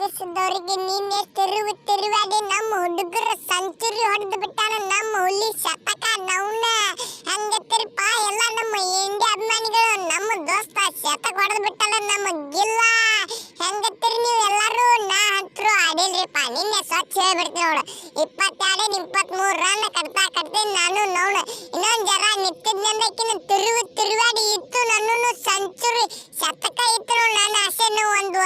ಆಗಸದವರಿಗೆ ನಿನ್ನೆ ತಿರುವಾಡಿ ನಮ್ಮ ಹುಡುಗರ ಸೆಂಚುರಿ ಹೊಡೆದು ಬಿಟ್ಟಾನ ನಮ್ಮ ಹುಲಿ ಶತಕ ನೌನ ಹಂಗತ್ತಿರಪ್ಪ ಎಲ್ಲ ನಮ್ಮ ಇಂಡಿಯಾ ಅಭಿಮಾನಿಗಳು ನಮ್ಮ ದೋಸ್ತ ಶತಕ ಹೊಡೆದು ಬಿಟ್ಟಲ್ಲ ನಮ್ಮ ಗಿಲ್ಲ ಹೆಂಗತ್ತಿರಿ ನೀವು ಎಲ್ಲರೂ ನಾ ಹತ್ರ ಆಡಿಲ್ರಿಪ್ಪ ನಿನ್ನೆ ಸ್ವಚ್ಛ ಹೇಳ್ಬಿಡ್ತೀನಿ ನೋಡು 22 23 ರನ್ ಕಟ್ತೀನಿ ನಾನು ನೋಡು ಇನ್ನೊಂದು ಜರ ನಿಂತಿದ್ನಂದ್ರೆ ಈಕಿನ ತಿರುವಾಡಿ ಇತ್ತು ನನ್ನನ್ನು ಸೆಂಚುರಿ ಶತಕ ಇತ್ತು ನನ್ನ ಆಸೆನು ಒಂದು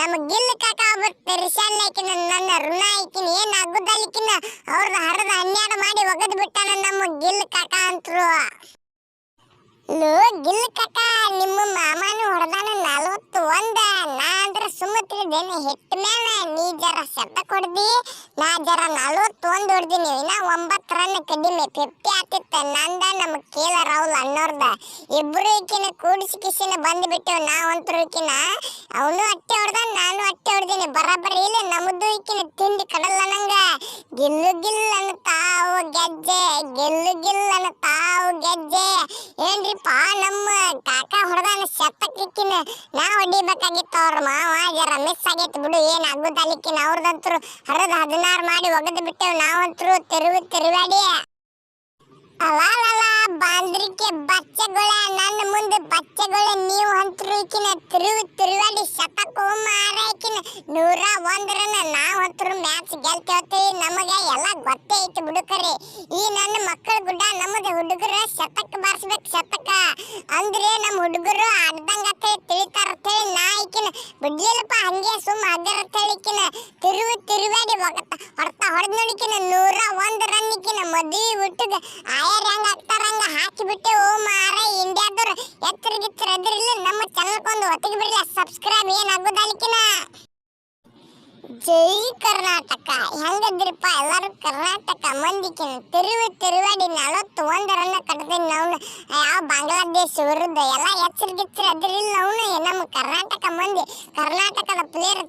ನಮ್ಮ ಗಿಲ್ ಕಾಕ ತಿರ್ಸಾನ್ಕಿನ ನನ್ನ ಋಣ ಐಕಿನ ಏನ್ ಆಗುದಲ್ಲಿಕಿನ ಅವ್ರದ್ದು ಹರದ 12 ಮಾಡಿ ಒಗದ್ ಬಿಟ್ಟಾನ ನಮ್ಮ ಗಿಲ್ ಕಾಕ ಅಂತರು ಗಿಲ್ ಕಾಕ ನಿಮ್ಮ ಮಾಮನು ಹೊಡೆದಾನ 41 ನಾ ಅಂದ್ರೆ ಸುಮ್ಮ ತಿಳಿದೇನೆ ಹಿಟ್ಟ ಮೇಲೆ ನೀ ಜರ ಶತಕ ಹೊಡೆದಿ ನಾ ಜರ 41 ಹೊಡೆದಿನಿ ಇನ್ನ 9 ರನ್ ಕಡಿಮೆ 50 ಆಗ್ತಿತ್ತು ನಂದ ನಮ್ಮ ಕೇಲ ರಾಹುಲ್ ಅನ್ನೋರ್ದ ಇಬ್ರು ಈಕಿನ ಕೂಡಿಸಿಕಿಸಿನ ಬಂದ್ಬಿಟ್ಟೆವು ನಾವಂತರು ಈಕಿನ ಅವನು ಅಟ್ಟೆ ಹೊಡೆದ ನಾನು ಅಟ್ಟೆ ಹೊಡೆದಿನಿ ಬರಾಬರಿ ಇಲ್ಲ ನಮ್ದು ಈಕಿನ ತಿಂಡಿ ಕಡಲ್ಲ ನಂಗ ಗಿಲ್ಲು ಗಿಲ್ ಅನ್ನತಾವು ಗೆಜ್ಜೆ ಗಿಲ್ಲು ಗಿಲ್ ಅನ್ನತಾವು ಗೆಜ್ಜೆ ಏನ್ರಿಪ್ಪ ನಮ್ಮ ಕಾಕ ಹೊಡೆದಾನ ಶತಕಿಕ್ಕಿನ ನಾ ಹೊಡಿಬೇಕಾಗಿತ್ತು ಅವ್ರ ಮಾವ ಜರ ಮಿಸ್ ಆಗೈತಿ ಬಿಡು ಏನ್ ಆಗುದಲ್ಲಿಕ್ಕಿನ ಅವ್ರದಂತರು ಹರದ 16 ಮಾಡಿ ಒಗದು ಬಿಟ್ಟೆವು ನಾವಂತರು ತಿರುವಾಡಿ ಅಲಾಲಲ ಬಾಂದ್ರಿಕೆ ಬಚ್ಚೆಗಳ ನನ್ನ ಮುಂದೆ ಬಚ್ಚೆಗಳ ನೀವು ಅಂತರು ಈಕಿನ ತಿರುವಾಡಿ ಶತಕ ಮಾರಕಿನ 101 ರನ್ ನಾವಂತರು ಮ್ಯಾಚ್ ಗೆಲ್ತೇವತ್ತೀವಿ ನಮಗೆ ಎಲ್ಲ ಗೊತ್ತೇ ಐತಿ ಬಿಡುಕರಿ ಈ ನನ್ನ ಮಕ್ಕಳ ಗುಡ್ಡ ನಮ್ಮದು ಹುಡುಗರ ಶತಕ ಬಾರಿಸ್ಬೇಕು ಶತಕ ಅಂದ್ರೆ ನಮ್ಮ ಹುಡುಗರು ಆಡ್ದಂಗ ತಿಳಿತಾರ ಅಂತೇಳಿ ನಾ ಈಕಿನ ಬಿಡ್ಲಿಲ್ಲಪ್ಪ ಹಂಗೆ ಸುಮ್ಮ ಅದರ ಹೇಳಿಕಿನ ತಿರುವಾಡಿ ಹೊಡ್ತಾ ಹೊಡೆದ್ ನೋಡಿಕಿನ 101 ರನ್ ಈಕಿನ ಮದ್ವಿ ಬಿಟ್ಟದ ಆಯರ್ ಹೆಂಗ ಆಗ್ತಾರಂಗ ಹಾಕಿ ಬಿಟ್ಟೆ ಓ ಮಾರ ಇಂಡಿಯಾದವ್ರು ಎತ್ತರಗಿತ್ತರ ಅದ್ರಿಲ್ಲ ನಮ್ಮ ಚಾನಲ್ಕೊಂದು ಒತ್ತಿಗೆ ಬಿಡ್ಲಿ ಸಬ್ಸ್ಕ್ರೈಬ್ ಏನಾಗೋದಲ್ಲಿಕಿನ ಜೈ ಕರ್ನಾಟಕ ಹೆಂಗದ್ರಿಪ್ಪ ಎಲ್ಲರೂ ಕರ್ನಾಟಕ ಮಂದಿಕಿನ ತಿರುವಾಡಿ 41 ರನ್ ಕಟ್ತೀನಿ ನಾವು ಯಾವ ಬಾಂಗ್ಲಾದೇಶ ವಿರುದ್ಧ ಎಲ್ಲ ಎಚ್ಚರಿಗಿಚ್ಚರ ಅದ್ರಿಲ್ಲ ಅವನು ನಮ್ಮ ಕರ್ನಾಟಕ ಮಂದಿ ಕರ್ನಾಟಕದ ಪ್ಲೇಯರ್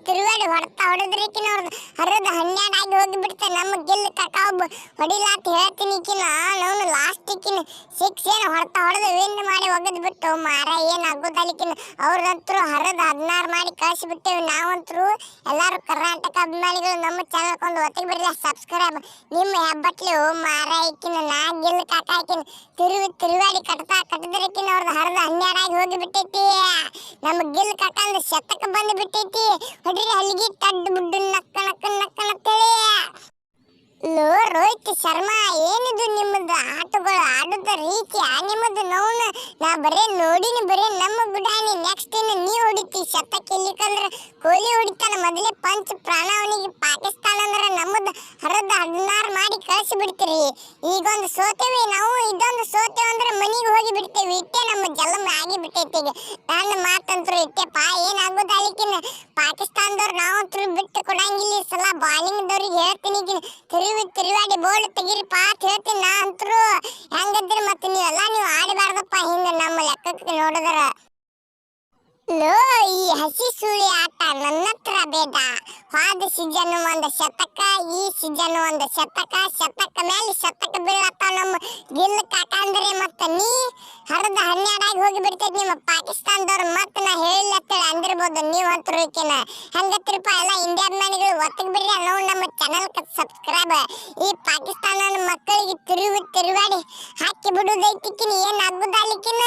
ತಿರುವಾಡಿ ಹೊಡೆದ್ರಿಕಿನ ಅವ್ರದ್ದು ಹರಿದು 12 ಆಗಿ ಹೋಗಿಬಿಡ್ತೆ ನಮ್ಮ ಗಿಲ್ ಕಾಕ ಒಬ್ಬ ಹೊಡಿಲ್ಲ ಅಂತ ಹೇಳ್ತೀನಿ ಈಕಿನ ನಾವು ಲಾಸ್ಟಿಕಿನ 6 ಏನು ಹೊಡೆದು ವಿನ್ ಮಾಡಿ ಒಗದ್ ಬಿಟ್ಟು ಮಾರ ಏನು ಆಗೋದಲ್ಲಿಕಿನ ಅವ್ರದಂತರು ಹರಿದು 16 ಮಾಡಿ ಕಳಿಸಿಬಿಟ್ಟೇವಿ ನಾವಂತರು ಎಲ್ಲರೂ ಕರ್ನಾಟಕ ಅಭಿಮಾನಿಗಳು ನಮ್ಮ ಚಾನಲ್ಕೊಂದು ಒತ್ತಿಗೆ ಬಿಡ್ಲಿ ಸಬ್ಸ್ಕ್ರೈಬ್ ನಿಮ್ಮ ಹೆಬ್ಬಟ್ಲಿ ಓ ಮಾರ ಈಕಿನ ನಾ ಗಿಲ್ ಕಾಕ ಈಕಿನ ತಿರುವಾಡಿ ಕಟ್ಟದ್ರಕಿನ ಅವ್ರದ್ದು ಹರಿದು 12 ಆಗಿ ಹೋಗಿಬಿಟ್ಟೈತಿ ನಮ್ಮ ಗಿಲ್ ಕಾಕ ಅಂದ್ರೆ ಶತಕ ಬಂದು ಬಿಟ್ಟೈತಿ ಹೊಡ್ರಿ ಅಲ್ಲಿಗೆ ತಡ್ಡು ಬುಡ್ಡು ನಕ್ಕನತ್ತೇಳಿ ರೋಹಿತ್ ಶರ್ಮಾ ಏನಿದು ನಿಮ್ಮದು ಆಟಗಳು ಆಡುದ ರೀತಿ ನಿಮ್ಮದು ನೋವು ನಾ ಬರೇ ನೋಡಿನಿ ಬರೇ ನಮ್ಮ ಗುಡಾನಿ ನೆಕ್ಸ್ಟ್ ಇನ್ನು ನೀವು ಹೊಡಿತಿ ಶತಕ ಇಲ್ಲಿಕಂದ್ರೆ ಕೊಹ್ಲಿ ಹೊಡಿತಾನ ಮೊದಲೇ ಪಂಚ್ ಪ್ರಾಣವನಿಗೆ ಪಾಕಿಸ್ತಾನ ಅಂದ್ರೆ ನಮ್ಮದು ಹರಿದು 16 ಮಾಡಿ ಕಳಿಸಿ ಬಿಡ್ತೀರಿ ಈಗೊಂದು ಸೋತೇವಿ ನಾವು ಇದೊಂದು ಸೋತೇವೆ ಅಂದ್ರೆ ಮನೆಗೆ ಹೋಗಿ ಬಿಡ್ತೇವೆ ಇಟ್ಟೆ ನಮ್ಮ ಜಲಮ ಆಗಿ ಬಿಟ್ಟೈತಿ ಈಗ ನನ್ನ ಮಾತಂತರು ಇಟ್ಟೆಪ್ಪ ಏನಾಗೋದು ಅಲ್ಲಿಕಿನ ಪಾಕಿಸ್ತಾನದವ್ರು ನಾವಂತರು ಬಿಟ್ಟು ಕೊಡಂಗಿಲ್ಲ ಈ ಸಲ ಬಾಲಿಂಗ್ದವ್ರಿಗೆ ಹೇಳ್ತೀನಿ ತಿರುವಾಡಿ ಬೋಲ್ಡ್ ತೆಗಿರಿಪ್ಪ ಅಂತ ಹೇಳ್ತೀನಿ ನಾ ಅಂತರು ಹೆಂಗದ್ರಿ ಮತ್ತೆ ನೀವೆಲ್ಲ ನೀವು ಆಡಬಾರ್ದಪ್ಪ ಹಿಂಗ ನಮ್ಮ ಲೆಕ್ಕಕ್ಕೆ ನೋಡಿದ್ರ ಈ ಹಸಿ ಸುಳಿ ಆಟ ನನ್ನ ಹತ್ರ ಬೇಡ ಹೋದ ಸೀಸನ್ ಒಂದು ಶತಕ ಈ ಸೀಸನ್ ಒಂದು ಶತಕ ಮೇಲೆ ಶತಕ ಬೀಳತ್ತಾವ ನಮ್ಮ ಗಿಲ್ ಕಾಕ ಅಂದ್ರೆ ಮತ್ತೆ ನೀ ಹರಿದು 12 ಆಗಿ ಹೋಗಿ ಬಿಡ್ತೈತಿ ನಿಮ್ಮ ಪಾಕಿಸ್ತಾನದವ್ರು ಮತ್ತೆ ನಾ ಹೇಳಿಲ್ಲತ್ತೇಳಿ ಅಂದಿರ್ಬೋದು ನೀವು ಅಂತರು ಈಕಿನ ಹಂಗತ್ರಿಪ್ಪ ಎಲ್ಲ ಇಂಡಿಯಾ ಅಭಿಮಾನಿಗಳು ಒತ್ತಿಗೆ ಬಿಡ್ರಿ ನಾವು ನಮ್ಮ ಚಾನಲ್ ಸಬ್ಸ್ಕ್ರೈಬ್ ಈ ಪಾಕಿಸ್ತಾನ ಮಕ್ಕಳಿಗೆ ತಿರುವಾಡಿ ಹಾಕಿ ಬಿಡುದೈತಿಕಿನ ಏನ್ ಆಗುದಲ್ಲಿಕಿನ